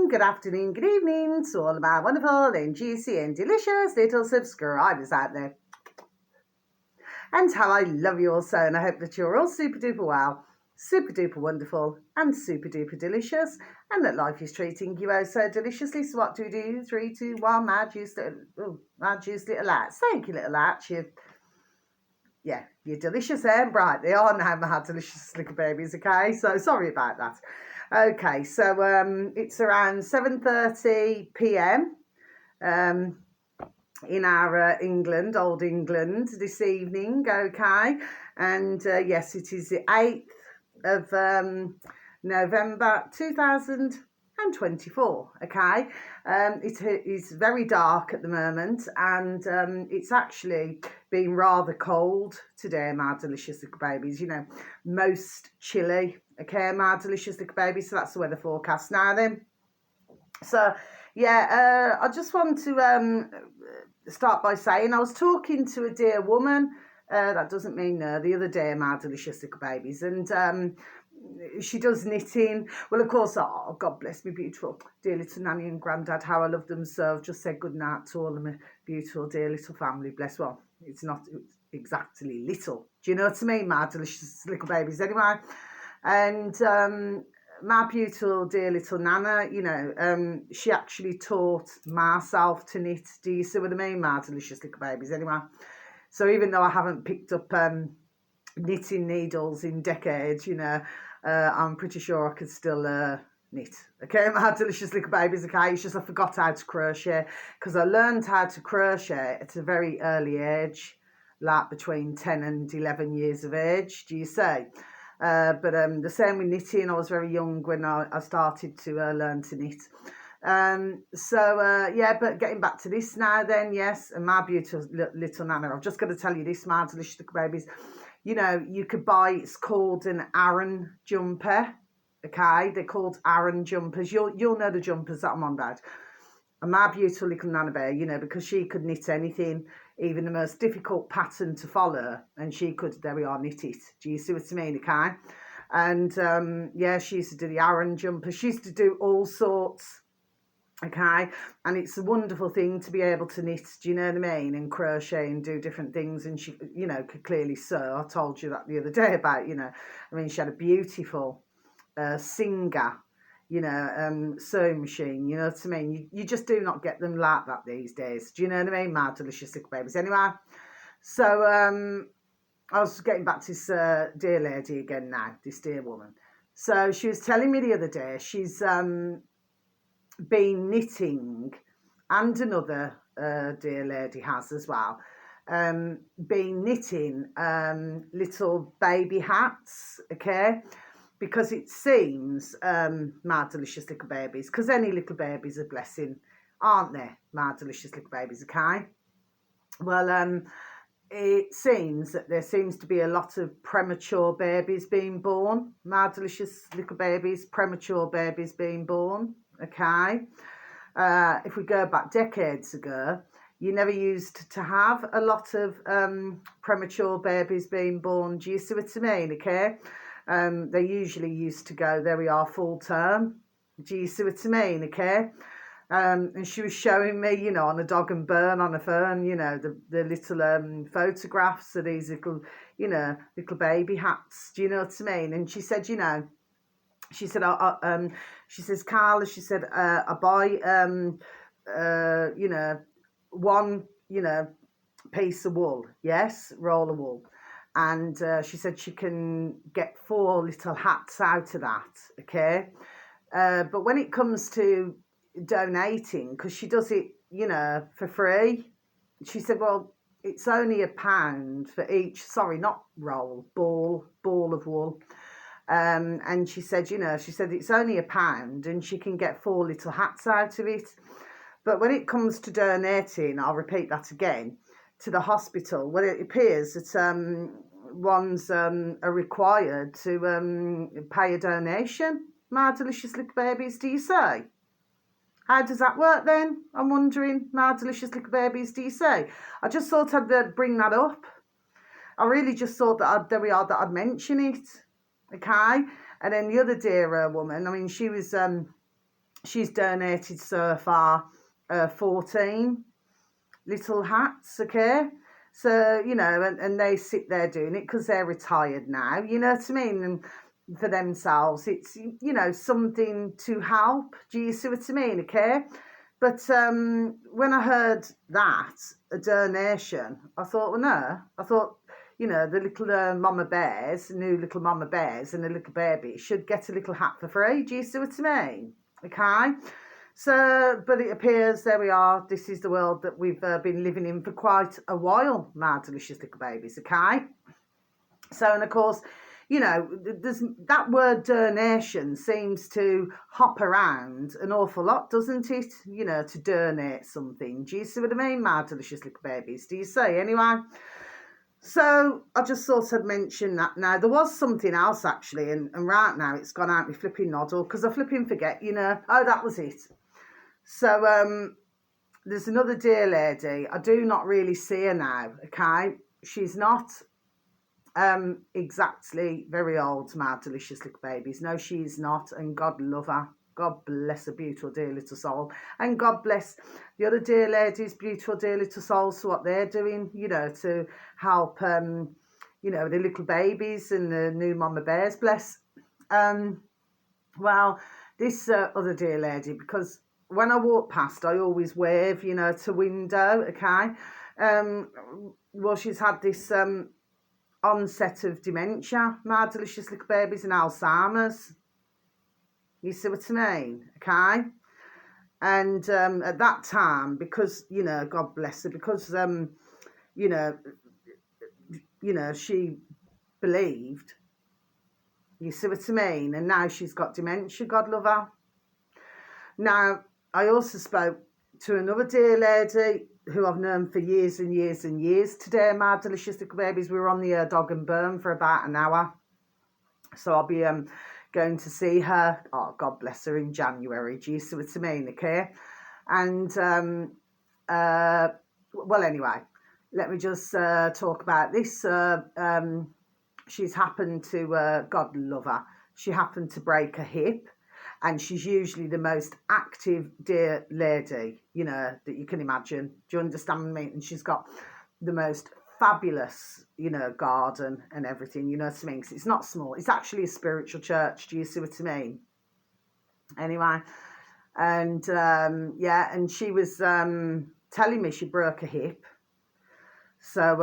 morning, good afternoon, good evening to all of my wonderful and juicy and delicious little subscribers out there. And how I love you all so, and I hope that you're all super duper well, super duper wonderful, and super duper delicious, and that life is treating you oh so deliciously. So what do we do? 3, 2, 1, mad juice little lads. Thank you, little lads. You're delicious and bright. They are now my delicious little babies, okay? So sorry about that. Okay, so it's around 7:30 p.m. In our England, old England, this evening, okay? And yes, it is the 8th of November 2024, okay? It is very dark at the moment, and it's actually been rather cold today, my delicious little babies. You know, most chilly, okay, my delicious little babies. So that's the weather forecast now then. So yeah, I just want to start by saying I was talking to a dear woman, that doesn't mean the other day, my delicious little babies, and she does knitting. Well, of course, oh, God bless me, beautiful dear little nanny and granddad, how I love them so. I've just said good night to all of my beautiful dear little family, bless. Well, it's not exactly little, do you know what I mean, my delicious little babies anyway. And my beautiful dear little Nana, you know, she actually taught myself to knit. Do you see what I mean, my delicious little babies anyway? So even though I haven't picked up knitting needles in decades, you know, I'm pretty sure I could still knit. Okay, my delicious little babies, okay? It's just I forgot how to crochet, because I learned how to crochet at a very early age, like between 10 and 11 years of age, do you say? But the same with knitting. I was very young when I started to learn to knit. Yeah, but getting back to this now then, yes, and my beautiful little Nana, I'm just going to tell you this, my delicious little babies. You know, you could buy, it's called an Aran jumper, okay? They're called Aran jumpers. You'll know the jumpers that I'm on about. And my beautiful little Nana Bear, you know, because she could knit anything, even the most difficult pattern to follow, and she could, there we are, knit it. Do you see what I mean, okay? And yeah, she used to do the Aran jumper. She used to do all sorts, okay? And it's a wonderful thing to be able to knit, do you know what I mean? And crochet and do different things. And she, you know, could clearly sew. I told you that the other day about, you know, I mean, she had a beautiful Singer, you know, sewing machine, you know what I mean? You just do not get them like that these days. Do you know what I mean? My delicious little babies. Anyway, so I was getting back to this dear lady again now, this dear woman. So she was telling me the other day she's been knitting, and another dear lady has as well, been knitting little baby hats, okay? Because it seems, my delicious little babies, because any little baby's a blessing, aren't they, my delicious little babies, okay? Well, it seems that there seems to be a lot of premature babies being born, my delicious little babies, premature babies being born, okay? If we go back decades ago, you never used to have a lot of premature babies being born. Do you see what I mean, okay? They usually used to go, there we are, full term. Do you see what I mean, okay? And she was showing me, you know, on a dog and burn on a phone, you know, the little photographs of these little, you know, little baby hats. Do you know what I mean? And she said, you know, she said, she says, Carla, she said, I buy, you know, one, you know, piece of wool, yes, roll of wool. And she said she can get 4 little hats out of that, okay? But when it comes to donating, because she does it, you know, for free, she said, well, it's only £1 for each, sorry, not roll, ball of wool. And she said, you know, she said it's only £1 and she can get 4 little hats out of it. But when it comes to donating, I'll repeat that again, to the hospital, well, it appears that ones are required to pay a donation. My delicious little babies, do you say? How does that work then? I'm wondering, my delicious little babies, do you say? I just thought I'd bring that up. I really just thought that there we are, that I'd mention it, okay? And then the other dear woman, I mean, she was she's donated so far 14 little hats, okay? So, you know, and they sit there doing it because they're retired now, you know what I mean? And for themselves, it's, you know, something to help. Do you see what I mean, okay? But when I heard that, a donation, I thought, well, no. I thought, you know, the little mama bears, new little mama bears and a little baby should get a little hat for free. Do you see what I mean? Okay? So, but it appears, there we are, this is the world that we've been living in for quite a while, my delicious little babies, okay? So, and of course, you know, there's that word donation seems to hop around an awful lot, doesn't it? You know, to donate something. Do you see what I mean, my delicious little babies? Do you see? Anyway, so I just thought I'd mention that now. There was something else actually, and right now it's gone out my flipping noddle because I flipping forget, you know. Oh, that was it. So there's another dear lady. I do not really see her now, okay? She's not exactly very old, my delicious little babies. No, she's not, and God love her. God bless her beautiful dear little soul. And God bless the other dear ladies, beautiful dear little souls, for what they're doing, you know, to help, you know, the little babies and the new mama bears, bless. Well, this other dear lady, because when I walk past, I always wave, you know, to window, okay? Well, she's had this onset of dementia, my delicious little babies, and Alzheimer's. You see what I mean, okay? And at that time, because, you know, God bless her, because, you know, she believed, you see what I mean? And now she's got dementia, God love her. Now, I also spoke to another dear lady who I've known for years and years and years today, my delicious little babies. We were on the Dog and Burn for about an hour. So I'll be going to see her, oh, God bless her, in January. Do you see what I mean, okay? And, well, anyway, let me just talk about this. She's happened to, God love her, she happened to break a hip. And she's usually the most active dear lady, you know, that you can imagine. Do you understand me? And she's got the most fabulous, you know, garden and everything, you know what I mean? 'Cause it's not small. It's actually a spiritual church. Do you see what I mean? Anyway, and yeah, and she was telling me she broke a hip. So,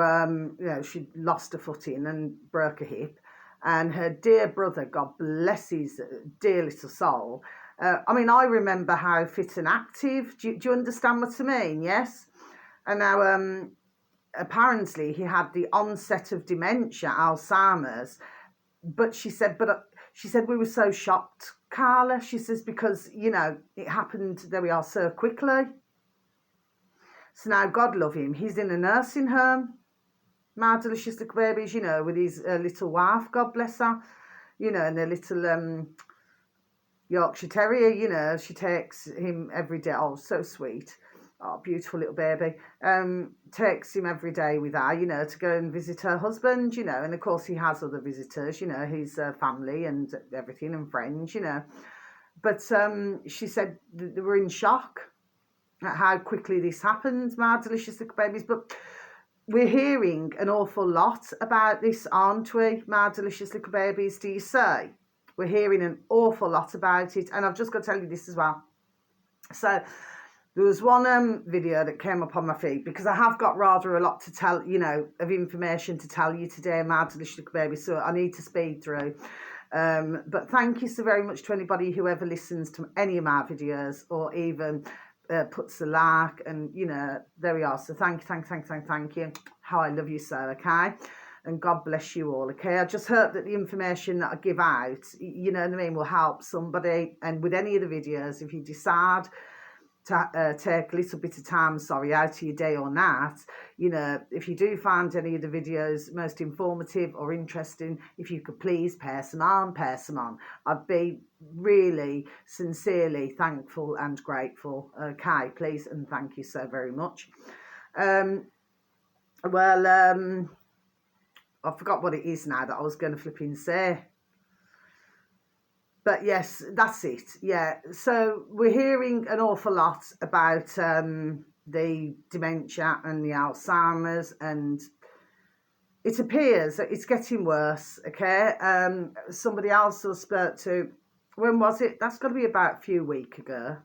you know, she lost her footing and broke a hip. And her dear brother, God bless his dear little soul. I mean, I remember how fit and active. Do you understand what I mean? Yes. And now, apparently, he had the onset of dementia, Alzheimer's. But she said, we were so shocked, Carla. She says, because, you know, it happened, there we are, so quickly. So now, God love him, he's in a nursing home. My delicious little babies, you know, with his little wife, God bless her, you know, and the little Yorkshire Terrier, you know, she takes him every day. Oh, so sweet. Oh, beautiful little baby. Takes him every day with her, you know, to go and visit her husband, you know, and of course he has other visitors, you know, his family and everything and friends, you know. But she said they were in shock at how quickly this happened, my delicious little babies. But we're hearing an awful lot about this, aren't we, my delicious little babies? Do you say? We're hearing an awful lot about it. And I've just got to tell you this as well. So there was one video that came up on my feed, because I have got rather a lot to tell, you know, of information to tell you today, my delicious little babies. So I need to speed through. But thank you so very much to anybody who ever listens to any of my videos, or even puts a like, and you know, there we are. So thank you. How I love you so, okay? And God bless you all, okay? I just hope that the information that I give out, you know what I mean, will help somebody. And with any of the videos, if you decide to take a little bit of time, out of your day or night, you know, if you do find any of the videos most informative or interesting, if you could please pass them on. I'd be really sincerely thankful and grateful, okay, please, and thank you so very much. Well, I forgot what it is now that I was going to flipping say. but yes, that's it. Yeah. So we're hearing an awful lot about the dementia and the Alzheimer's, and it appears that it's getting worse. Okay. Somebody else I spoke to, when was it? That's got to be about a few weeks ago.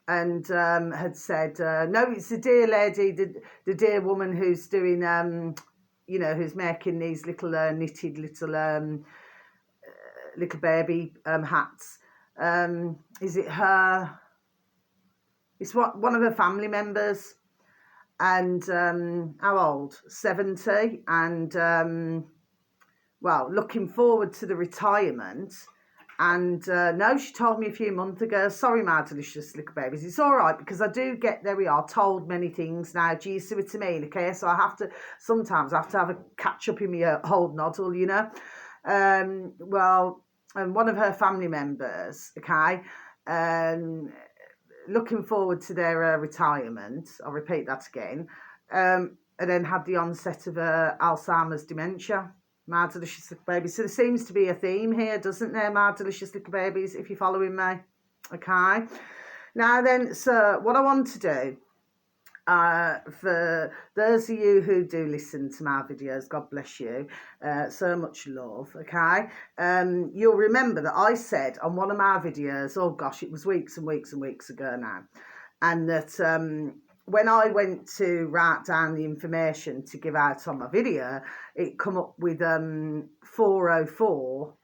And had said, no, it's the dear lady, the dear woman who's doing, who's making these little knitted little baby hats. Is it her? It's one of her family members. And how old? 70. And, well, looking forward to the retirement. And no, she told me a few months ago, sorry, my delicious little babies, it's all right, because I do get, there we are, told many things now. Do you see what I mean? Okay, so sometimes I have to have a catch up in my old noddle, you know. Well, and one of her family members, okay, looking forward to their retirement, I'll repeat that again, and then had the onset of Alzheimer's dementia. My delicious little babies. So there seems to be a theme here, doesn't there, my delicious little babies, if you're following me? Okay. Now then, so what I want to do, for those of you who do listen to my videos, God bless you, so much love, okay? You'll remember that I said on one of my videos, oh gosh, it was weeks and weeks and weeks ago now, and that when I went to write down the information to give out on my video, it come up with 404,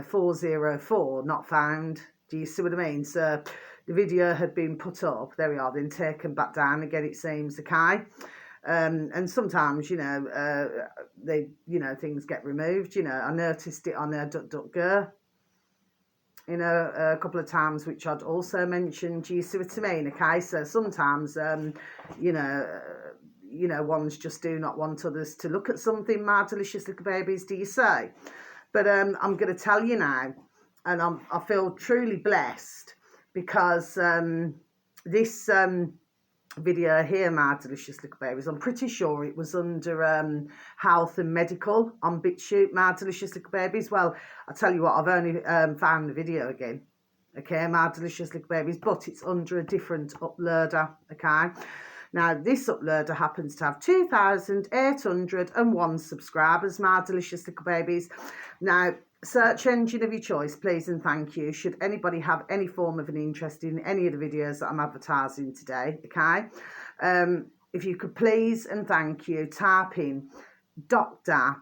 404, not found. Do you see what I mean? So the video had been put up, there we are, then taken back down again, it seems, okay? And sometimes, they, things get removed, I noticed it on DuckDuckGo, a couple of times, which I'd also mentioned. Do you see what I mean? Okay, so sometimes, ones just do not want others to look at something, my delicious little babies, do you say? But I'm going to tell you now, and I feel truly blessed, because this video here, my delicious little babies, I'm pretty sure it was under health and medical on BitChute, my delicious little babies. Well, I'll tell you what, I've only found the video again, okay, my delicious little babies, but it's under a different uploader, okay? Now, this uploader happens to have 2,801 subscribers, my delicious little babies. Now, search engine of your choice, please and thank you, should anybody have any form of an interest in any of the videos that I'm advertising today, okay? If you could please and thank you, type in Dr.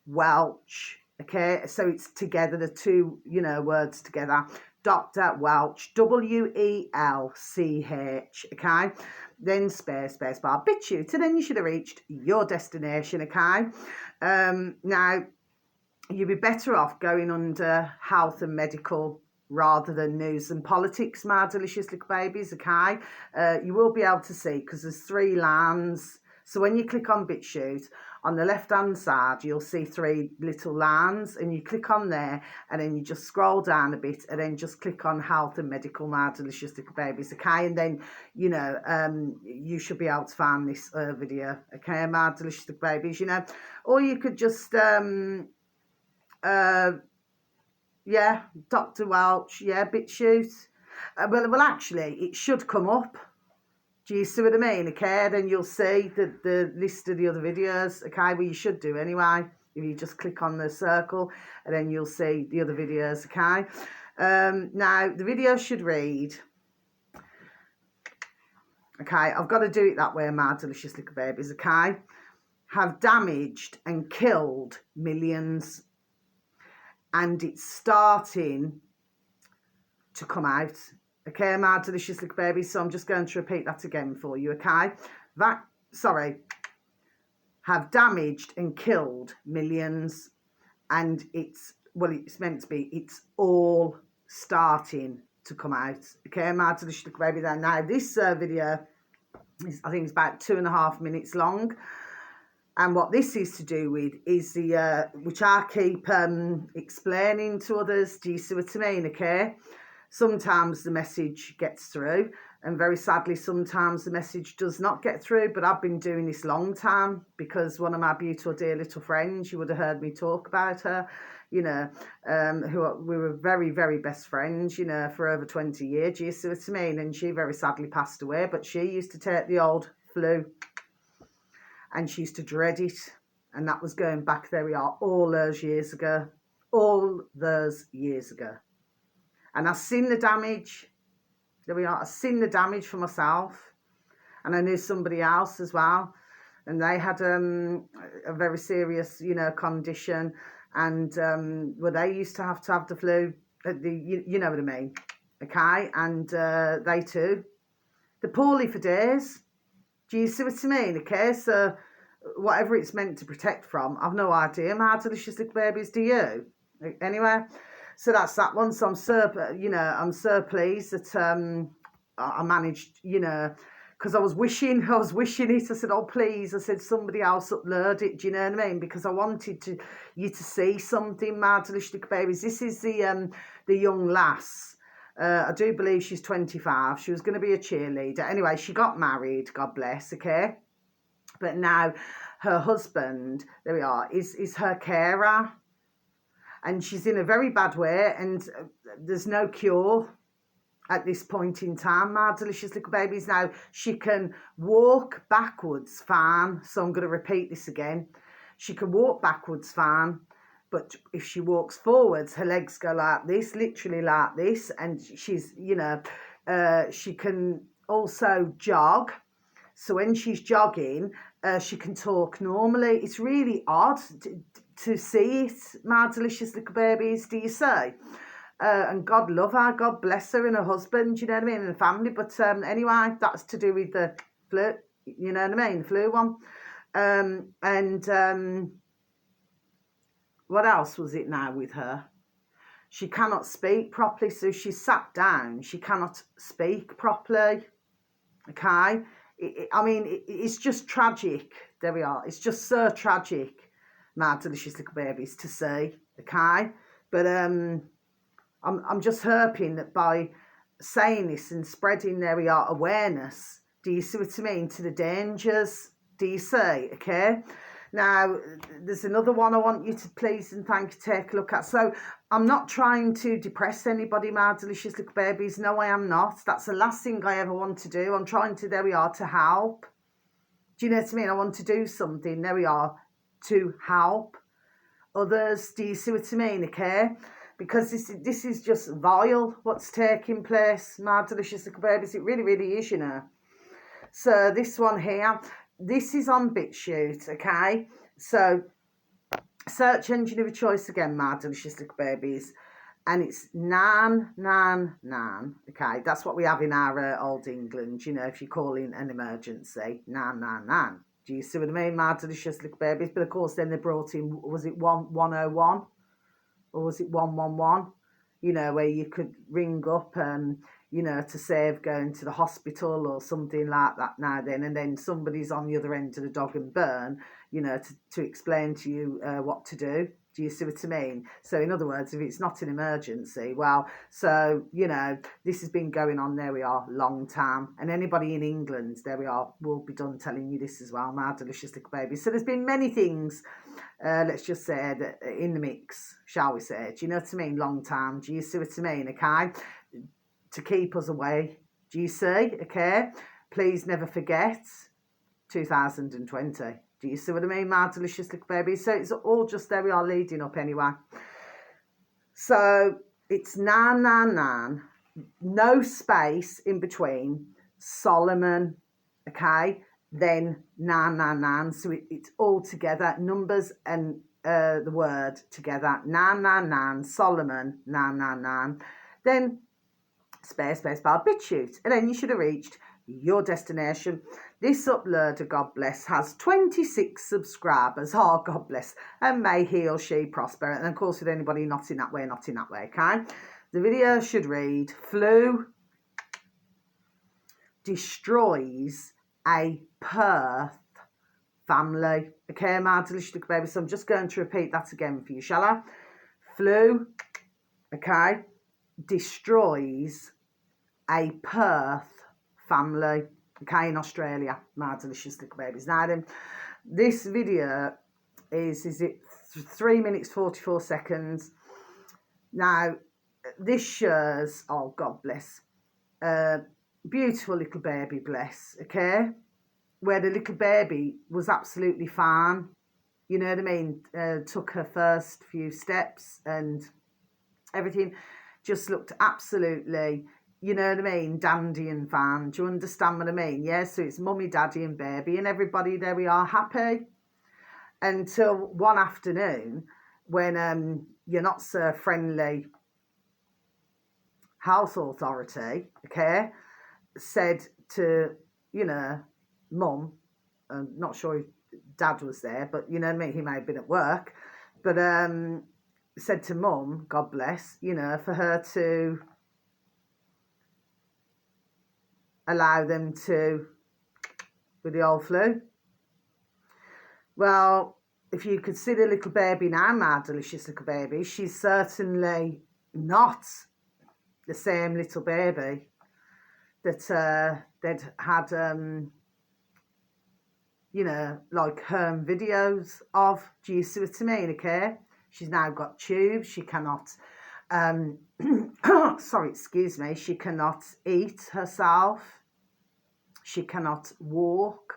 Welch, okay? So it's together, the two, words together. Dr. Welch, WELCH, okay? Then space bar, BitChute, and then you should have reached your destination, okay? Now, you'd be better off going under health and medical rather than news and politics, my delicious little babies, okay? You will be able to see, because there's 3 lines. So when you click on BitChute, on the left-hand side, you'll see 3 little lines, and you click on there, and then you just scroll down a bit, and then just click on health and medical, my delicious little babies, okay? And then, you should be able to find this video, okay, my delicious little babies, or you could just... yeah, Dr. Welch, yeah, BitChute. Well, actually, it should come up. Do you see what I mean? Okay, then you'll see the list of the other videos, okay, well, you should do anyway. If you just click on the circle, and then you'll see the other videos, okay? Now, the video should read... Okay, I've got to do it that way, my delicious little babies, okay? Have damaged and killed millions, and it's starting to come out, okay, my delicious little babies. So I'm just going to repeat that again for you, okay? Have damaged and killed millions, and it's meant to be, it's all starting to come out, okay, my delicious little baby. Now this video is, I think it's about 2.5 minutes long. And what this is to do with is the, which I keep explaining to others, do you see what I mean, okay? Sometimes the message gets through, and very sadly, sometimes the message does not get through, but I've been doing this long time, because one of my beautiful dear little friends, you would have heard me talk about her, you know, we were very, very best friends, you know, for over 20 years. You see what I mean? And she very sadly passed away, but she used to take the old flu and she used to dread it. And that was going back, there we are, all those years ago. All those years ago. And I've seen the damage. There we are. I've seen the damage for myself. And I knew somebody else as well. And they had a very serious, you know, condition. And well, they used to have the flu. You know what I mean. Okay. And they too. They're poorly for days. Do you see what I mean? Okay. So whatever it's meant to protect from, I've no idea. My delicious little babies, do you? Anyway, so that's that one. So I'm so pleased that I managed, you know, because I was wishing it. I said, oh please, I said somebody else upload it. Do you know what I mean? Because I wanted you to see something, my delicious little babies. This is the young lass. I do believe she's 25. She was going to be a cheerleader. Anyway, she got married. God bless. Okay. But now her husband, there we are, is her carer. And she's in a very bad way, and there's no cure at this point in time, my delicious little babies. Now, she can walk backwards fine. So I'm going to repeat this again. She can walk backwards fine. But if she walks forwards, her legs go like this, literally like this. And she's, you know, she can also jog. So when she's jogging, she can talk normally. It's really odd to see it, my delicious little babies, do you say? And God love her, God bless her and her husband, you know what I mean, and the family. But anyway, that's to do with the flu, you know what I mean, the flu one. What else was it now with her? She cannot speak properly, so she's sat down. She cannot speak properly, okay? I mean, it's just tragic. There we are. It's just so tragic, my delicious little babies, to see, okay? But I'm just hoping that by saying this and spreading, there we are, awareness, do you see what I mean, to the dangers, do you see, okay? Now, there's another one I want you to please and thank you take a look at. So I'm not trying to depress anybody, my delicious little babies. No, I am not. That's the last thing I ever want to do. I'm trying to, there we are, to help. Do you know what I mean? I want to do something, there we are, to help others. Do you see what I mean, okay? Because this is just vile, what's taking place, my delicious little babies. It really, really is, you know. So this one here, this is on BitChute, okay? So search engine of your choice again, my delicious little babies. And it's Nan, okay? That's what we have in our old England, you know, if you're calling an emergency, Nan. Do you see what I mean, my delicious little babies? But of course, then they brought in, was it 101? Or was it 111? You know, where you could ring up you know, to save going to the hospital or something like that now then, and then somebody's on the other end of the dog and burn, you know, to explain to you what to do. Do you see what I mean? So in other words, if it's not an emergency, well, so, you know, this has been going on, there we are, long time. And anybody in England, there we are, will be done telling you this as well, my delicious little baby. So there's been many things, let's just say, that in the mix, shall we say. Do you know what I mean? Long time. Do you see what I mean? Okay? To keep us away. Do you see? Okay? Please never forget 2020. Do you see what I mean, my delicious little baby? So it's all just, there we are, leading up anyway. So it's Nan, no space in between, Solomon, okay? Then Nan. So it's all together, numbers and the word together. Nan, Solomon, Nan. Then space bar, BitChute. And then you should have reached your destination. This uploader, God bless, has 26 subscribers. Oh, God bless. And may he or she prosper. And of course, with anybody not in that way, okay? The video should read, flu destroys a Perth family. Okay, my delicious little baby. So I'm just going to repeat that again for you, shall I? Flu, okay, destroys a Perth family, okay, in Australia, my delicious little babies. Now then, this video is it 3 minutes 44 seconds. Now, this shows, oh, God bless, beautiful little baby, bless, okay, where the little baby was absolutely fine, you know what I mean, took her first few steps and everything just looked absolutely, you know what I mean, dandy and fine. Do you understand what I mean? Yeah, so it's mummy, daddy and baby and everybody, there we are, happy. Until one afternoon when you're not so friendly health authority, okay, said to, you know, mum, I'm not sure if dad was there, but you know what I mean, he may have been at work, but said to mum, God bless, you know, for her to allow them to, with the old flu. Well, if you could see the little baby now, my delicious little baby, she's certainly not the same little baby that they'd had, you know, like home videos of. Do you see what I mean? Okay, she's now got tubes. She cannot, sorry, excuse me. She cannot eat herself. She cannot walk.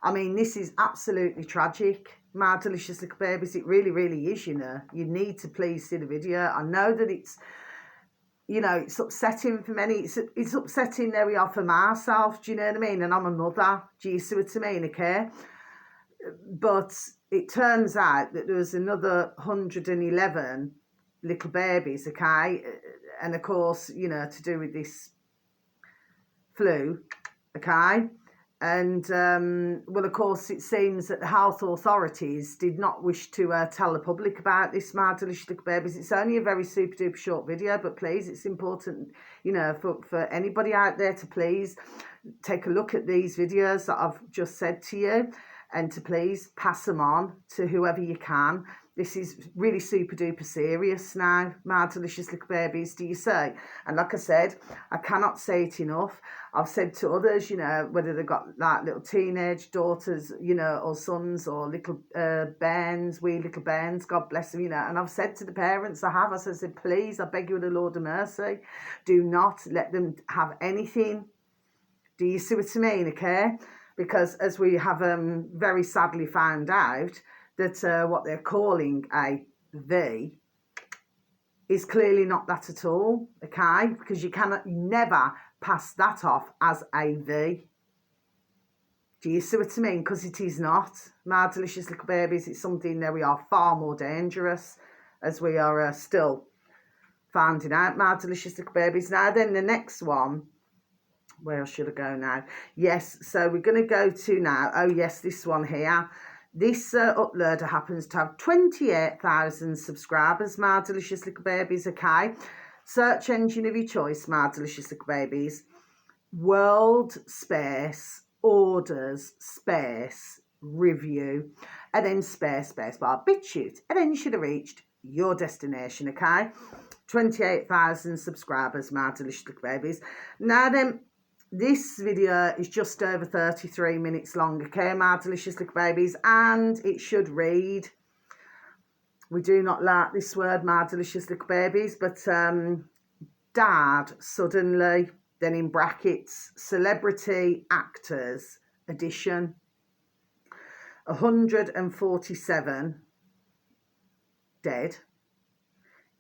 I mean, this is absolutely tragic, my delicious little babies. It really, really is, you know. You need to please see the video. I know that it's, you know, it's upsetting for many. It's upsetting, there we are, for myself, do you know what I mean? And I'm a mother, do you see what I mean, okay? But it turns out that there was another 111 little babies, okay? And of course, you know, to do with this flu, okay? And, well, of course, it seems that the health authorities did not wish to tell the public about this, my delicious little babies. It's only a very super duper short video, but please, it's important, you know, for anybody out there to please take a look at these videos that I've just said to you, and to please pass them on to whoever you can. This is really super duper serious now, my delicious little babies, do you say? And like I said, I cannot say it enough. I've said to others, you know, whether they've got like little teenage daughters, you know, or sons, or little bairns, wee little bairns, God bless them, you know. And I've said to the parents, I said, please, I beg you with the Lord of mercy, do not let them have anything. Do you see what I mean, okay? Because as we have very sadly found out, that what they're calling a V is clearly not that at all, okay? Because you never pass that off as a V. Do you see what I mean? Because it is not. My delicious little babies, it's something that we are far more dangerous, as we are still finding out, my delicious little babies. Now then, the next one, where should I go now? Yes, so we're going to go to now, oh yes, this one here. This uploader happens to have 28,000 subscribers, my delicious little babies, okay? Search engine of your choice, my delicious little babies. World space, orders, space, review, and then space bar, BitChute, and then you should have reached your destination, okay? 28,000 subscribers, my delicious little babies. Now then, this video is just over 33 minutes long, okay, my delicious little babies, and it should read, we do not like this word, my delicious little babies, but dad suddenly, then in brackets, celebrity actors edition, 147 dead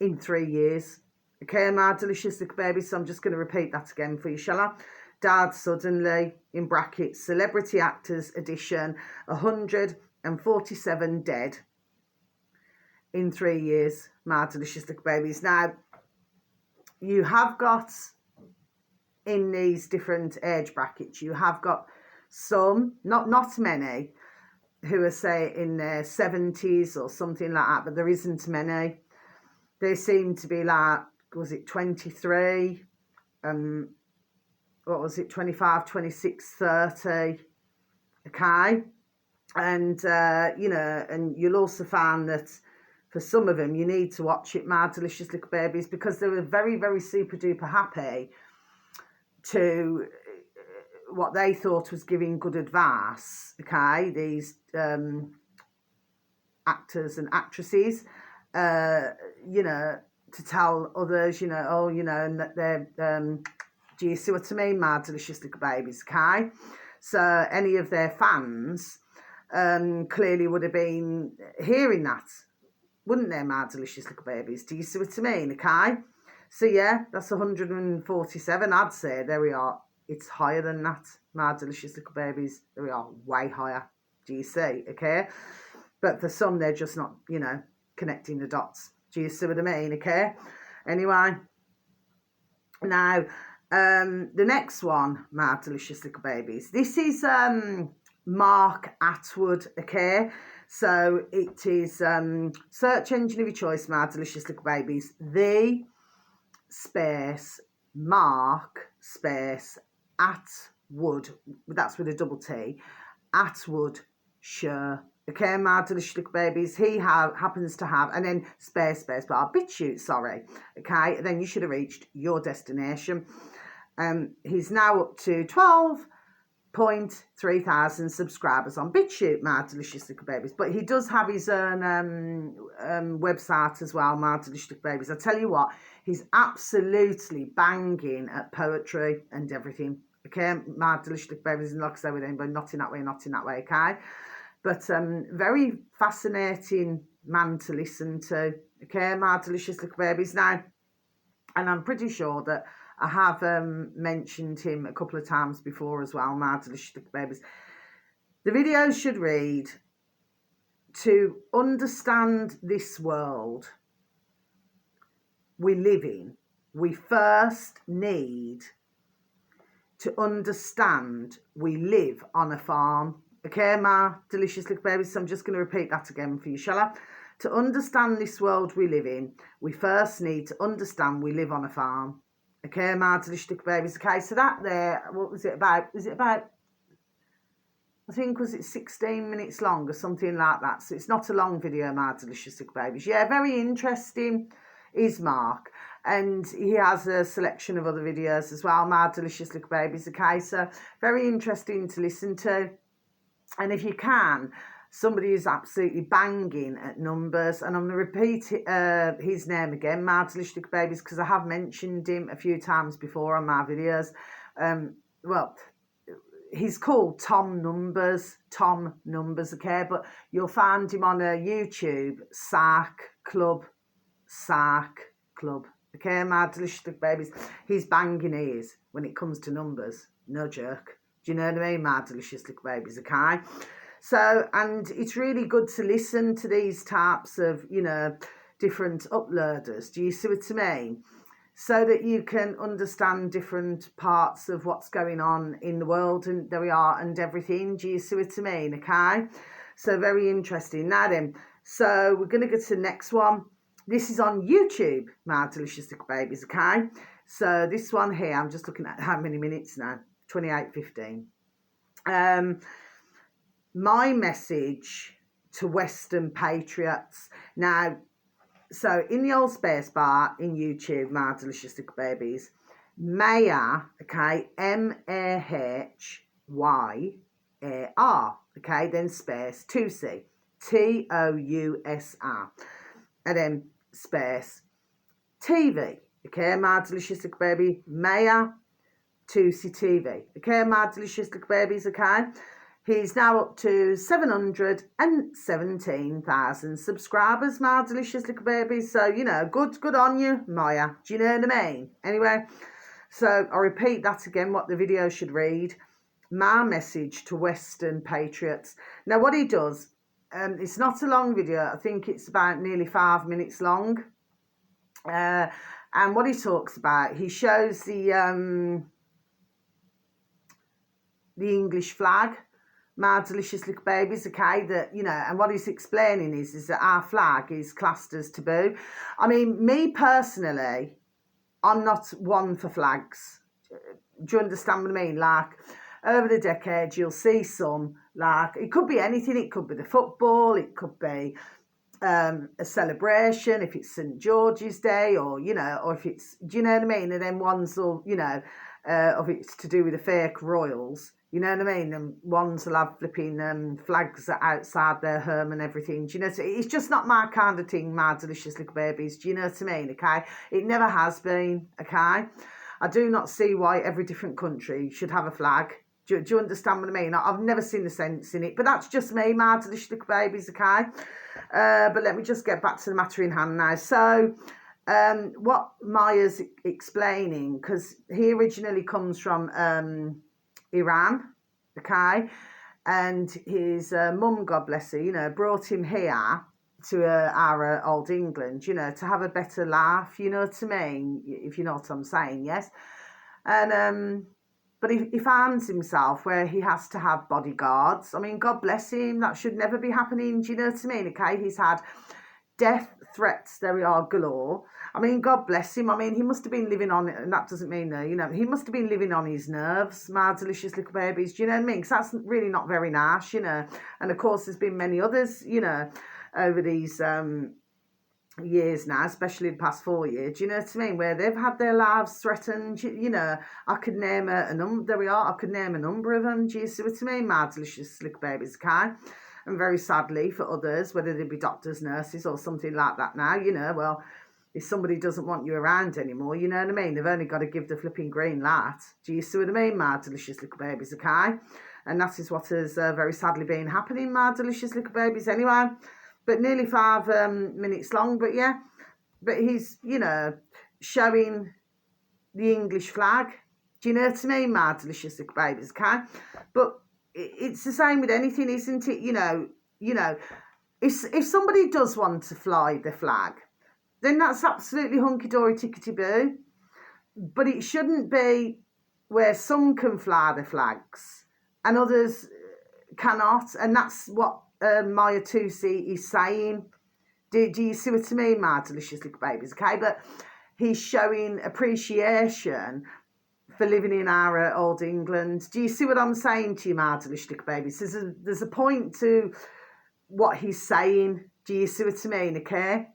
in 3 years. Okay, my delicious little babies, so I'm just going to repeat that again for you, shall I? Dad suddenly, in brackets, celebrity actors edition, 147 dead in 3 years, my delicious little babies. Now, you have got, in these different age brackets, you have got some, not many, who are, say, in their 70s or something like that, but there isn't many. They seem to be like, was it 23, what was it, 25, 26, 30, okay? And, you know, and you'll also find that for some of them, you need to watch it, my delicious little babies, because they were very, very super duper happy to what they thought was giving good advice, okay? These actors and actresses, you know, to tell others, you know, oh, you know, and that they're, do you see what I mean, my delicious little babies, okay? So any of their fans clearly would have been hearing that, wouldn't they, my delicious little babies? Do you see what I mean, okay? So yeah, that's 147, I'd say. There we are. It's higher than that, my delicious little babies. There we are, way higher. Do you see, okay? But for some, they're just not, you know, connecting the dots. Do you see what I mean, okay? Anyway, now, the next one, my delicious little babies. This is Mark Atwood, okay? So it is search engine of your choice, my delicious little babies. The space Mark space Atwood. That's with a double T. Atwood Sure. Okay, my delicious little babies. He happens to have, and then space bar, BitChute, sorry. Okay, and then you should have reached your destination. He's now up to 12.3 thousand subscribers on BitChute, my delicious little babies. But he does have his own website as well, my delicious little babies. I tell you what, he's absolutely banging at poetry and everything. Okay, my delicious little babies, and like I say with him, but not in that way, okay? But very fascinating man to listen to. Okay, my delicious little babies. Now, and I'm pretty sure that I have mentioned him a couple of times before as well, my delicious little babies. The video should read, to understand this world we live in, we first need to understand we live on a farm. Okay, my delicious little babies, so I'm just going to repeat that again for you, shall I? To understand this world we live in, we first need to understand we live on a farm. Okay, my delicious little babies. Okay, so that there, what was it about? Was it about, I think, was it 16 minutes long or something like that? So it's not a long video, my delicious little babies. Yeah, very interesting is Mark. And he has a selection of other videos as well, my delicious little babies. Okay, so very interesting to listen to. And if you can, somebody is absolutely banging at numbers. And I'm going to repeat his name again, my delicious little babies, because I have mentioned him a few times before on my videos. Well, he's called Tom Numbers, okay? But you'll find him on YouTube, Sark Club. Okay, my delicious little babies. He's banging ears when it comes to numbers. No joke. Do you know what I mean, my delicious little babies, okay? So, and it's really good to listen to these types of, you know, different uploaders. Do you see what I mean? So that you can understand different parts of what's going on in the world, and there we are, and everything. Do you see what I mean, okay? So, very interesting. Now then, so we're going to go to the next one. This is on YouTube, my delicious little babies, okay? So this one here, I'm just looking at how many minutes now, 28:15. My message to Western patriots. Now, so in the old space bar in YouTube, my delicious little babies, Maya, okay, MAHYAR, okay, then space, 2C, TOUSR, and then space, TV, okay, my delicious little baby, Maya, 2C TV, okay, my delicious little babies, okay. He's now up to 717,000 subscribers, my delicious little babies. So, you know, good on you, Maya. Do you know what I mean? Anyway, so I'll repeat that again, what the video should read. My message to Western patriots. Now, what he does, it's not a long video. I think it's about nearly 5 minutes long. And what he talks about, he shows the English flag, my delicious little babies, okay, that, you know, and what he's explaining is that our flag is classed as taboo. I mean, me personally, I'm not one for flags. Do you understand what I mean? Like, over the decades, you'll see some, like, it could be anything. It could be the football, it could be a celebration, if it's St. George's Day, or, you know, or if it's, do you know what I mean? And then ones will, you know, if it's to do with the fake royals, You know what I mean? And ones will have flipping flags outside their home and everything. Do you know? It's just not my kind of thing, my delicious little babies. Do you know what I mean? Okay, it never has been. Okay, I do not see why every different country should have a flag. Do you understand what I mean? I've never seen the sense in it, but that's just me, my delicious little babies. Okay, but let me just get back to the matter in hand now. So. What Maya's explaining, because he originally comes from Iran, okay, and his mum, God bless her, you know, brought him here to our old England, you know, to have a better laugh, you know what I mean, if you know what I'm saying, yes. And but he finds himself where he has to have bodyguards. I mean, God bless him, that should never be happening, do you know what I mean? Okay, he's had death threats, there we are, galore. I mean, God bless him. I mean, he must have been living on, and that doesn't mean that, you know, he must have been living on his nerves, my delicious little babies. Do you know what I mean? Because that's really not very nice, you know. And of course, there's been many others, you know, over these years now, especially the past 4 years. Do you know what I mean? Where they've had their lives threatened. You know, I could name a number. There we are. I could name a number of them. Do you see what I mean? My delicious little babies, okay? And very sadly for others, whether they be doctors, nurses, or something like that now, you know, well, if somebody doesn't want you around anymore, you know what I mean? They've only got to give the flipping green light. Do you see what I mean, my delicious little babies, okay? And that is what has very sadly been happening, my delicious little babies, anyway. But nearly 5 minutes long, but yeah. But he's, you know, showing the English flag. Do you know what I mean, my delicious little babies, okay? But it's the same with anything, isn't it? You know, if somebody does want to fly the flag, then that's absolutely hunky-dory, tickety-boo. But it shouldn't be where some can fly the flags and others cannot. And that's what Maya Tusi is saying. Do you see what I mean, my delicious little babies? Okay, but he's showing appreciation for living in our old England. Do you see what I'm saying to you, my delicious little babies? There's a point to what he's saying. Do you see what I mean? Okay.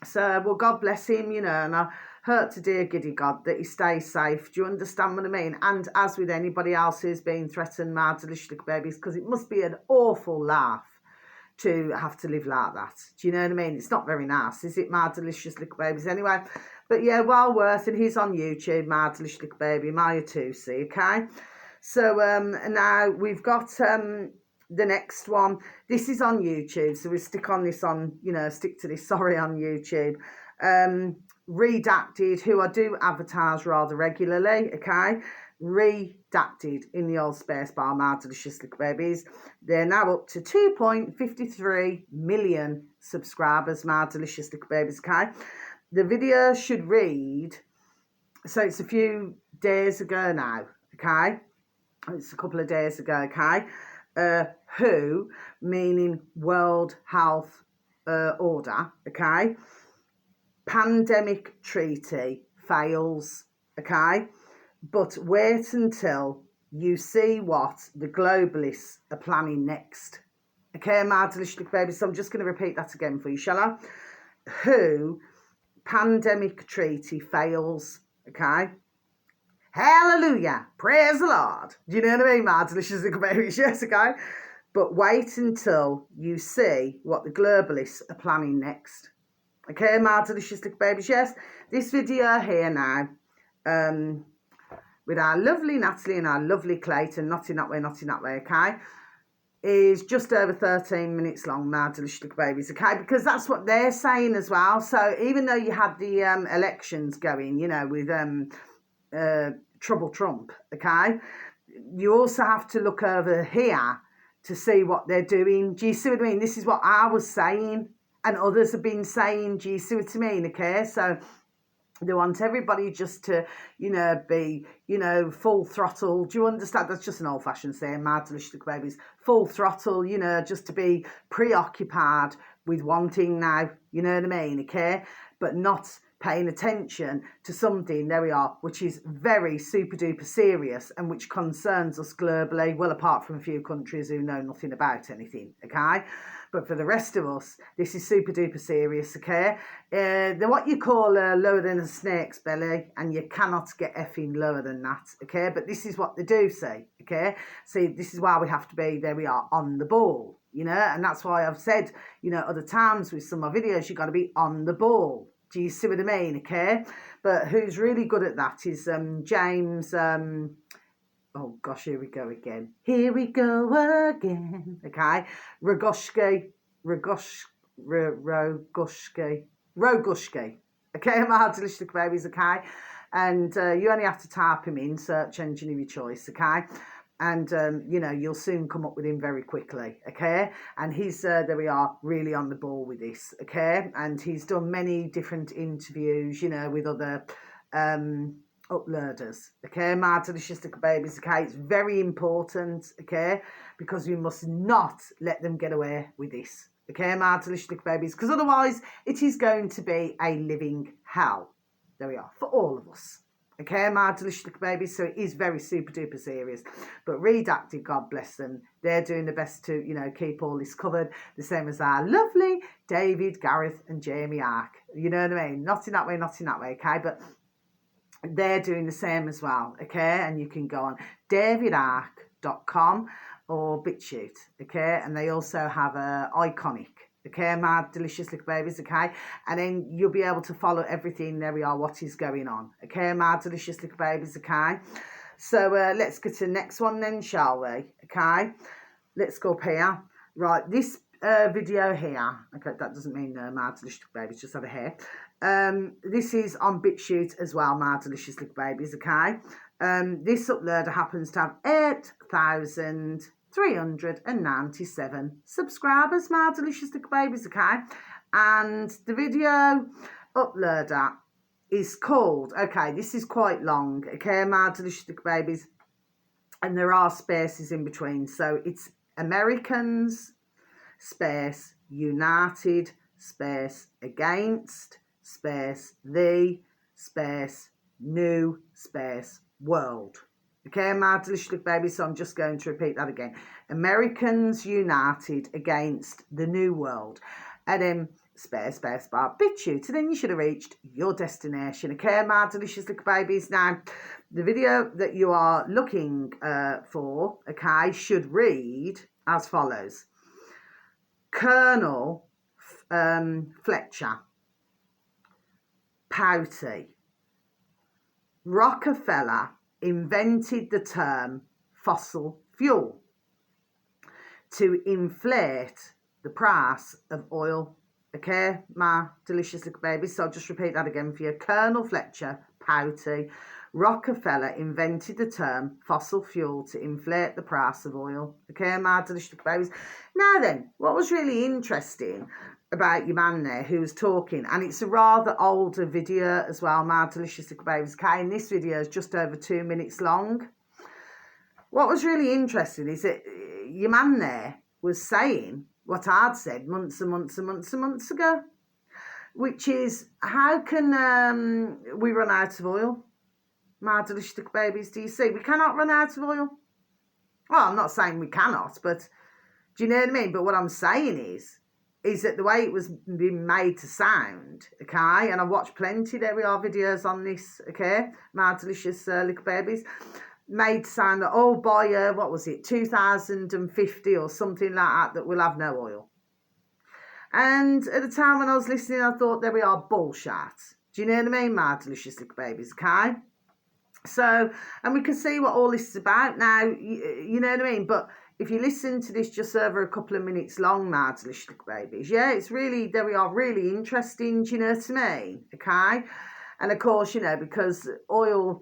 So, well, God bless him, you know, and I hurt to dear giddy God that he stays safe. Do you understand what I mean? And as with anybody else who's been threatened, my delicious little babies, because it must be an awful laugh to have to live like that. Do you know what I mean? It's not very nice, is it, my delicious little babies? Anyway, but yeah, well worth, and he's on YouTube, my delicious little baby, Maya Tusi, okay? So now we've got the next one. This is on YouTube, so we stick on this on, you know, stick to this, sorry, on YouTube. Redacted, who I do advertise rather regularly, okay? Redacted in the old space bar, my delicious little babies. They're now up to 2.53 million subscribers, my delicious little babies, okay? The video should read, so it's a few days ago now, okay? It's a couple of days ago, okay? WHO, meaning World Health Order, okay? Pandemic treaty fails, okay? But wait until you see what the globalists are planning next. Okay, my delicious little baby. So I'm just going to repeat that again for you, shall I? WHO, pandemic treaty fails, okay? Hallelujah. Praise the Lord. Do you know what I mean, my delicious little babies? Yes, okay? But wait until you see what the globalists are planning next. Okay, my delicious little babies? Yes, this video here now, with our lovely Natalie and our lovely Clayton, not in that way, okay, is just over 13 minutes long, my delicious little babies, okay, because that's what they're saying as well. So even though you had the elections going, you know, with Trouble Trump, okay, you also have to look over here to see what they're doing. Do you see what I mean? This is what I was saying and others have been saying. Do you see what I mean? Okay, so they want everybody just to, you know, be, you know, full throttle. Do you understand? That's just an old-fashioned saying, my delicious little babies. Full throttle, you know, just to be preoccupied with one thing now, you know what I mean, okay? But not paying attention to something, there we are, which is very super-duper serious and which concerns us globally, well, apart from a few countries who know nothing about anything, okay? But for the rest of us, this is super duper serious, okay? They're what you call lower than a snake's belly, and you cannot get effing lower than that, okay? But this is what they do say, okay? See, this is why we have to be, there we are, on the ball, you know? And that's why I've said, you know, other times with some of my videos, you've got to be on the ball. Do you see what I mean, okay? But who's really good at that is James... oh gosh, here we go again. Here we go again. Okay. Roguski. Okay, my delicious babies, okay? And you only have to type him in, search engine of your choice, okay? And, you know, you'll soon come up with him very quickly, okay? And he's, there we are, really on the ball with this, okay? And he's done many different interviews, you know, with other... uploaders, okay, my delicious little babies, okay? It's very important, okay, because we must not let them get away with this, okay, my delicious little babies, because otherwise it is going to be a living hell. There we are, for all of us, okay, my delicious little babies. So it is very super duper serious. But Redacted, God bless them, they're doing the best to, you know, keep all this covered, the same as our lovely David, Gareth and Jamie Ark, you know what I mean? Not in that way, okay? But they're doing the same as well, okay? And you can go on davidark.com or BitChute, okay? And they also have a Iconic, okay, my delicious little babies, okay? And then you'll be able to follow everything, there we are, what is going on, okay, my delicious little babies, okay? So let's get to the next one then, shall we? Okay, let's go up here. Right, this video here, okay, that doesn't mean my delicious little babies just have a hair. This is on BitChute as well, my delicious little babies, okay? This uploader happens to have 8,397 subscribers, my delicious little babies, okay? And the video uploader is called, okay, this is quite long, okay, my delicious little babies, and there are spaces in between. So it's Americans, space, United, space, against, space, the, space, new, space, world. Okay, my delicious little baby, so I'm just going to repeat that again. Americans united against the new world. And then space bar BitChute, and then you should have reached your destination. Okay, my delicious little babies. Now, the video that you are looking for, okay, should read as follows. Colonel Fletcher, pouty. Rockefeller invented the term fossil fuel to inflate the price of oil. Okay, my delicious little babies. So I'll just repeat that again for you. Colonel Fletcher, pouty. Rockefeller invented the term fossil fuel to inflate the price of oil. Okay, my delicious little babies. Now then, what was really interesting about your man there who was talking, and it's a rather older video as well, my delicious little babies, okay, and this video is just over 2 minutes long. What was really interesting is that your man there was saying what I'd said months ago, which is, how can we run out of oil? My delicious little babies, do you see? We cannot run out of oil. Well, I'm not saying we cannot, but do you know what I mean? But what I'm saying is that the way it was being made to sound, okay, and I've watched plenty, there we are, videos on this, okay, my delicious little babies, made to sound that, oh, by, what was it, 2050 or something like that we'll have no oil. And at the time when I was listening, I thought, there we are, bullshit. Do you know what I mean, my delicious little babies, okay? So, and we can see what all this is about now, you know what I mean? But if you listen to this just over a couple of minutes long, my delicious little babies, yeah, it's really, there we are, really interesting, do you know what I mean? Okay? And of course, you know, because oil,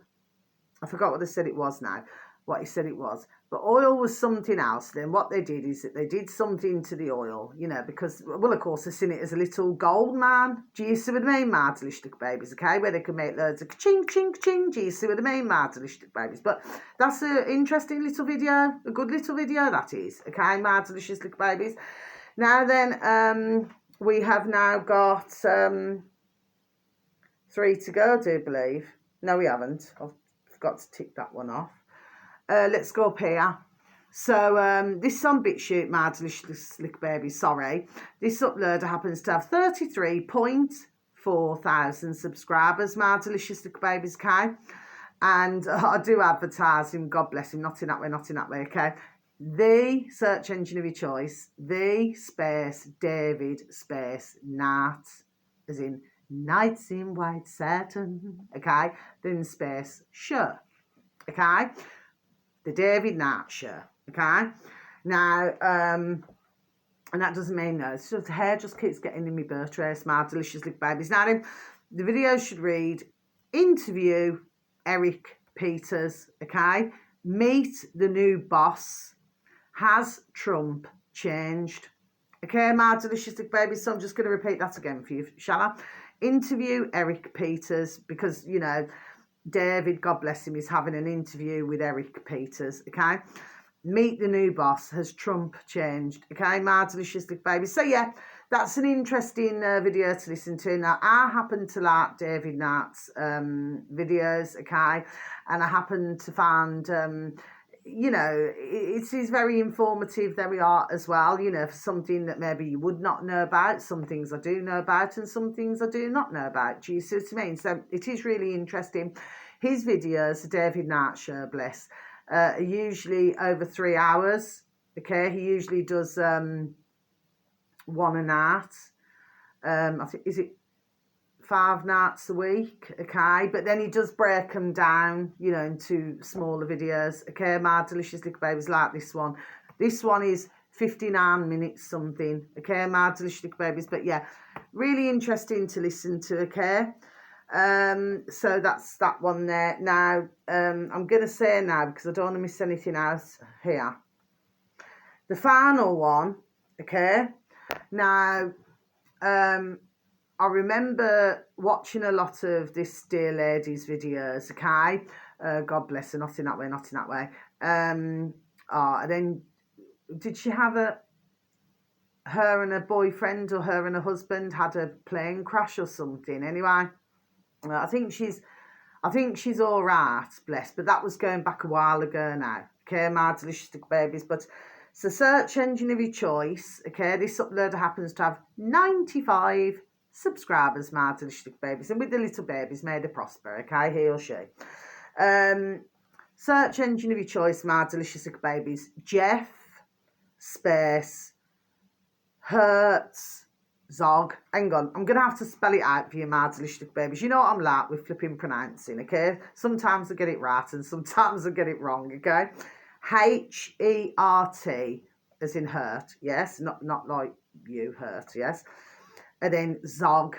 I forgot what they said it was now, what he said it was. But oil was something else. Then what they did is that they did something to the oil, you know, because, well, of course, they've seen it as a little gold man. Do you see what I mean, my delicious little babies, okay? Where they can make loads of ching, ching, ching. Do you see what I mean, my delicious little babies? But that's an interesting little video, a good little video, that is, okay, my delicious little babies. Now then, we have now got 3 to go, I do believe. No, we haven't. I've got to tick that one off. Let's go up here. So this is on BitChute, my delicious little baby, sorry. This uploader happens to have 33.4 thousand subscribers, my delicious little babies, okay? And I do advertise him, God bless him, not in that way, not in that way, okay? The search engine of your choice, the space David space Nat, as in Nights in White Satin, okay? Then space Show, okay? The David Nat Show, okay? Now, and that doesn't mean no, it's just hair just keeps getting in my birth race, my delicious little babies. Now, then, the video should read, interview Eric Peters, okay? Meet the new boss. Has Trump changed? Okay, my delicious little babies. So I'm just going to repeat that again for you, shall I? Interview Eric Peters, because, you know, David, God bless him, is having an interview with Eric Peters, okay? Meet the new boss. Has Trump changed? Okay, my delicious little babies. So, yeah, that's an interesting video to listen to. Now, I happen to like David Nat's videos, okay? And I happen to find... you know, it is very informative, there we are, as well, you know, for something that maybe you would not know about. Some things I do know about and some things I do not know about. Do you see what I mean? So it is really interesting. His videos, David Nat Show, bless, are usually over 3 hours, okay? He usually does one a night. I think, is it 5 nights a week, okay? But then he does break them down, you know, into smaller videos, okay? My delicious little babies like this one. This one is 59 minutes something, okay? My delicious little babies. But yeah, really interesting to listen to, okay? So that's that one there. Now, I'm going to say now, because I don't want to miss anything else here. The final one, okay? Now, I remember watching a lot of this dear lady's videos, okay? God bless her, not in that way, not in that way. And then, did she have her and her boyfriend or her and her husband had a plane crash or something? Anyway, I think she's all right, bless. But that was going back a while ago now, okay? My delicious babies. But it's the search engine of your choice, okay? This uploader happens to have 95 subscribers, my delicious babies, and with the little babies, may they prosper, okay, he or she. Search engine of your choice, my delicious babies, Jeff space Hertz Zog. Hang on, I'm gonna have to spell it out for you, my delicious babies. You know what I'm like with flipping pronouncing, okay? Sometimes I get it right and sometimes I get it wrong, okay? H-E-R-T, as in hurt, yes, not like you hurt, yes. And then Zog,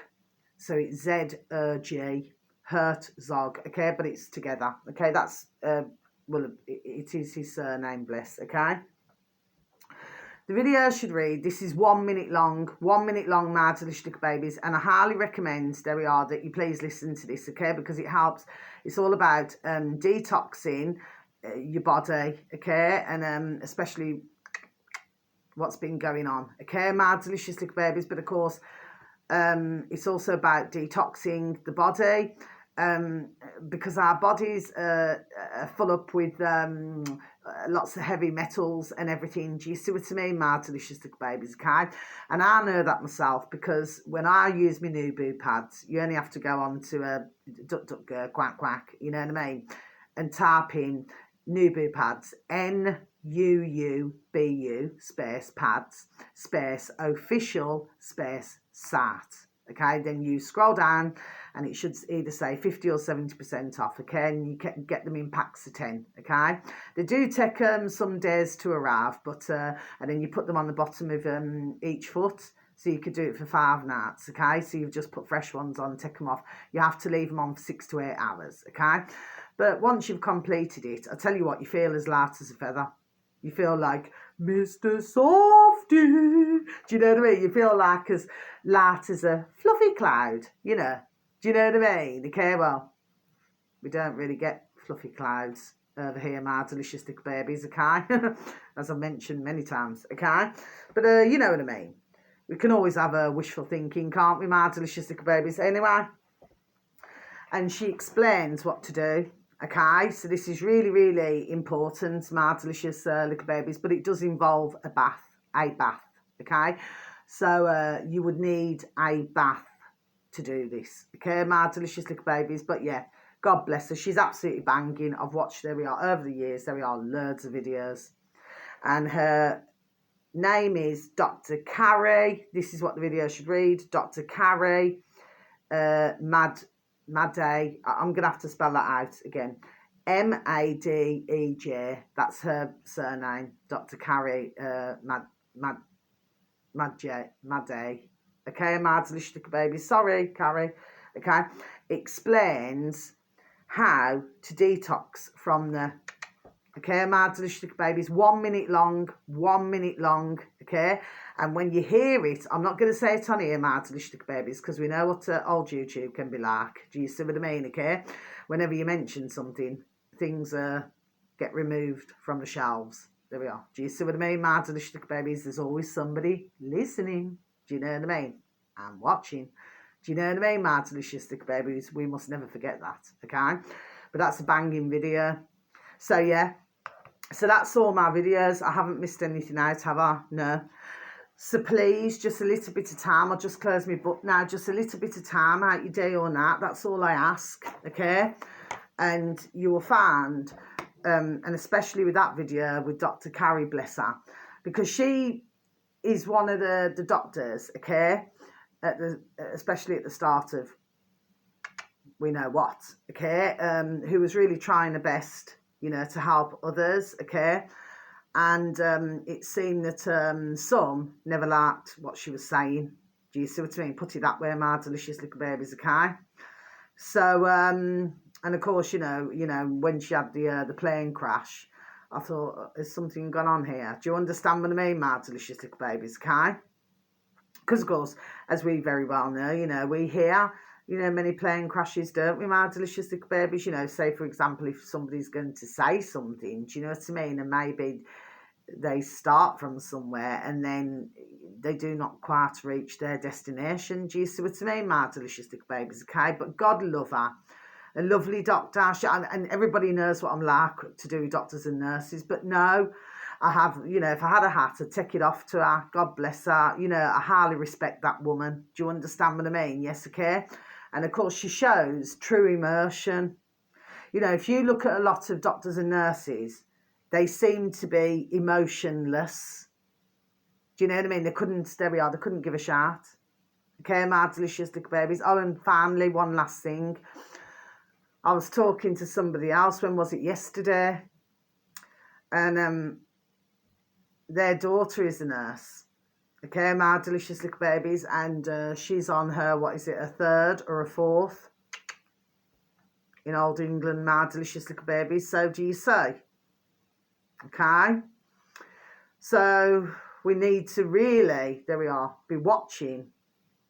so it's Z-E-G, Hurt Zog, okay, but it's together, okay, that's, well, it is his surname, bless, okay. The video should read, this is 1 minute long, my delicious babies, and I highly recommend, there we are, that you please listen to this, okay, because it helps. It's all about detoxing your body, okay, and especially what's been going on, okay, my delicious little babies. But of course, it's also about detoxing the body, because our bodies are full up with lots of heavy metals and everything. Do you see what I mean, my delicious little babies, okay? And I know that myself, because when I use my Nubu pads, you only have to go on to a DuckDuckGo, quack quack, you know what I mean, and type in Nubu pads, N-U-U-B-U space pads space official space sat, okay? Then you scroll down and it should either say 50 or 70% off, okay? And you can get them in packs of 10, okay? They do take some days to arrive, but and then you put them on the bottom of each foot, so you could do it for 5 nights, okay? So you've just put fresh ones on, take them off. You have to leave them on for 6 to 8 hours, okay? But once you've completed it, I tell you what, you feel as light as a feather. You feel like Mr. Softy. Do you know what I mean? You feel like as light as a fluffy cloud, you know. Do you know what I mean? Okay, well, we don't really get fluffy clouds over here, my delicious little babies, okay? As I've mentioned many times, okay? But you know what I mean. We can always have a wishful thinking, can't we, my delicious little babies? Anyway, and she explains what to do, Okay, so this is really, really important, my delicious little babies, but it does involve a bath, okay? So you would need a bath to do this, okay, my delicious little babies. But yeah, God bless her, she's absolutely banging. I've watched, there we are, over the years, there we are, loads of videos. And her name is Dr. Carrie. This is what the video should read, Dr. Carrie Madej. I'm going to have to spell that out again. Madej. That's her surname, Dr. Carrie Madej. Okay, my delicious little baby. Sorry, Carrie. Okay, explains how to detox from the. Okay, my delicious little babies. 1 minute long. 1 minute long. Okay, and when you hear it, I'm not going to say it on here, my delicious little babies, because we know what old YouTube can be like. Do you see what I mean? Okay, whenever you mention something, things get removed from the shelves. There we are. Do you see what I mean, my delicious little babies? There's always somebody listening. Do you know what I mean? And watching. Do you know what I mean, my delicious little babies? We must never forget that. Okay, but that's a banging video. So yeah. So that's all my videos. I haven't missed anything out, have I? No. So please, just a little bit of time. I'll just close my book now. Just a little bit of time out your day or night. That's all I ask, okay? And you will find, and especially with that video with Dr. Carrie, bless her, because she is one of the doctors, okay? Especially at the start of we know what, okay? Who was really trying her best, you know, to help others, okay? And it seemed that some never liked what she was saying. Do you see what I mean? Put it that way, my delicious little babies, okay? So, and of course, you know, when she had the plane crash, I thought, has something gone on here? Do you understand what I mean, my delicious little babies, okay? Because, of course, as we very well know, you know, we hear, you know, many plane crashes, don't we, my delicious little babies? You know, say, for example, if somebody's going to say something, do you know what I mean? And maybe they start from somewhere and then they do not quite reach their destination. Do you see what I mean, my delicious little babies, okay? But God love her. A lovely doctor. And everybody knows what I'm like to do with doctors and nurses. But no, I have, you know, if I had a hat, I'd take it off to her. God bless her. You know, I highly respect that woman. Do you understand what I mean? Yes, okay? And, of course, she shows true emotion. You know, if you look at a lot of doctors and nurses, they seem to be emotionless. Do you know what I mean? They couldn't give a shit. Okay, my delicious little babies. Oh, and finally, one last thing. I was talking to somebody else, when was it? Yesterday. And their daughter is a nurse. Okay, my delicious little babies. And she's on her, what is it, a third or a fourth in Old England, my delicious little babies. So do you say? Okay. So we need to really, there we are, be watching,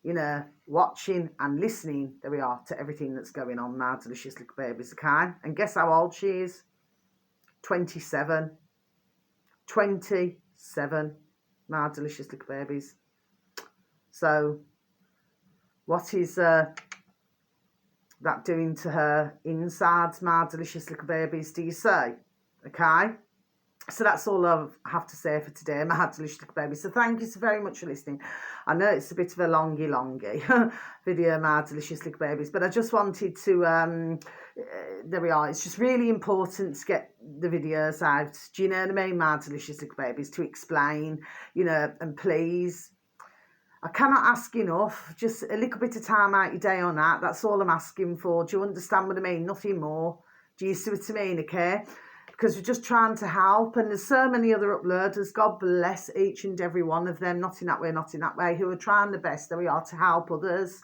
you know, watching and listening, there we are, to everything that's going on, my delicious little babies, okay? And guess how old she is? 27. 27, my delicious little babies. So what is that doing to her insides, my delicious little babies, do you say? Okay? So that's all I have to say for today, my delicious little baby. So thank you so very much for listening. I know it's a bit of a longy video, my delicious little babies, but I just wanted to, there we are. It's just really important to get the videos out. Do you know what I mean, my delicious little babies, to explain, you know, and please, I cannot ask enough. Just a little bit of time out your day on that. That's all I'm asking for. Do you understand what I mean? Nothing more. Do you see what I mean, okay? Because we're just trying to help, and there's so many other uploaders, God bless each and every one of them, not in that way, who are trying their best, there we are, to help others.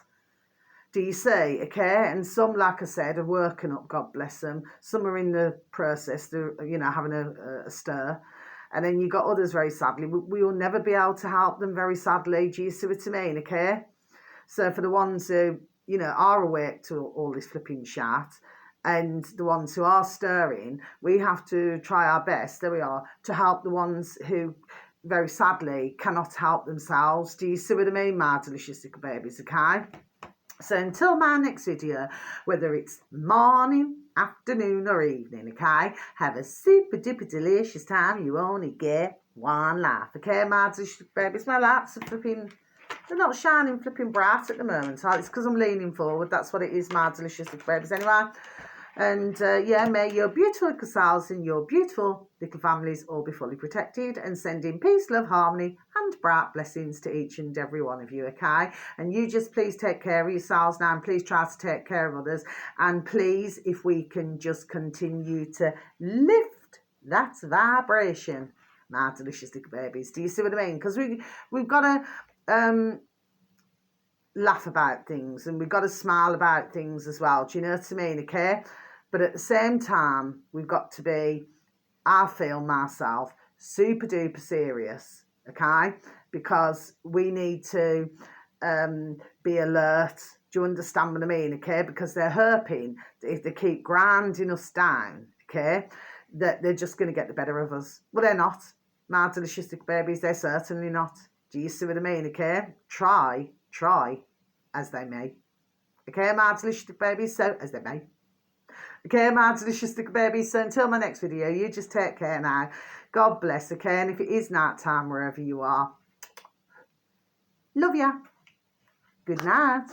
Do you see, okay? And some, like I said, are working up, God bless them. Some are in the process, they're, you know, having a stir. And then you've got others, very sadly, we will never be able to help them, very sadly. Do you see what I mean, okay? So for the ones who, you know, are awake to all this flipping chat, and the ones who are stirring, we have to try our best, there we are, to help the ones who, very sadly, cannot help themselves. Do you see what I mean, my delicious little babies, okay? So until my next video, whether it's morning, afternoon or evening, okay? Have a super duper delicious time. You only get one life, okay, my delicious babies? My lights are flipping, they're not shining flipping bright at the moment. So it's because I'm leaning forward. That's what it is, my delicious babies. Anyway, and yeah, may your beautiful little selves and your beautiful little families all be fully protected, and sending peace, love, harmony and bright blessings to each and every one of you, okay? And you just please take care of yourselves now, and please try to take care of others, and please, if we can just continue to lift that vibration, my delicious little babies. Do you see what I mean? Because we've got to laugh about things, and we've got to smile about things as well. Do you know what I mean? Okay, but at the same time, we've got to be, I feel myself, super duper serious, okay? Because we need to be alert. Do you understand what I mean? Okay, because they're hoping that if they keep grinding us down, okay, that they're just going to get the better of us. Well, they're not. My delicious babies, they're certainly not. Do you see what I mean? Okay, try as they may. Okay, my delicious babies, so as they may. Okay, my delicious babies, so until my next video, you just take care now. God bless, okay? And if it is night time wherever you are, love ya. Good night.